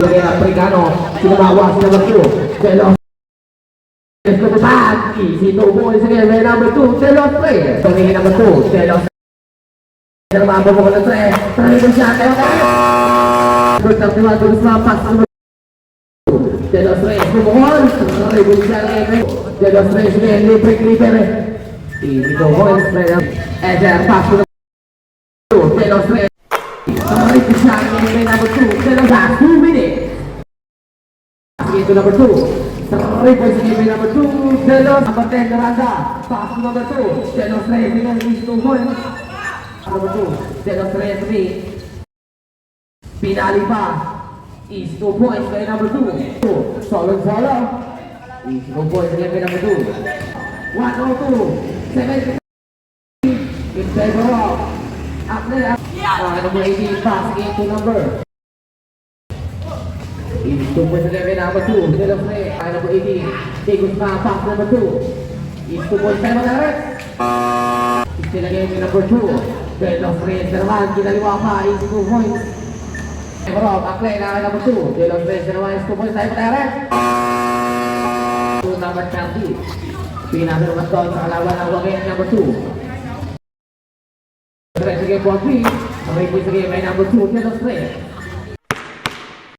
Again, Africano, sinabawas na Baku, Delos. Let's go to back, easy 2 points again, may number 2, Delos play. Tingin number 2, Delos. Namabo mo ko na 3, try mo siya, good na diwa, good na pass number 2. Delos Reyes, bumukol, try mo siya, Delos Reyes, libre, easy 2 points, Eder, pass number 2, Delos Reyes. Try mo siya, may number 2, Delos, last 2 minutes. Into number 2. Try points again by number 2. Delos. Number 10, Miranda. Pass to number 2. Delos Reyes again reach 2 points. Number 2. Delos Reyes 3. Pinali pa. Is 2 points by number 2. Solid follow. Is 2 points again by number 2. 102. 70. In favor of. Number 18 pass again to number. 2 points again by number 2. Delos Reyes. Number 18. Tigos na pass number 2. Is 2 points tayo mag-aret. Still again by number 2. Delos Reyes na naman. Kinaliwa pa. Is 2 points. Emerald. Aklay na number 2. Delos Reyes na naman. Is 2 points tayo mag-aret. Number 30. Pinasa naman doon sa kalaban ng Wagay number 2. Delos Reyes again for 3. Ang 8 points again by number 2. Delos Reyes.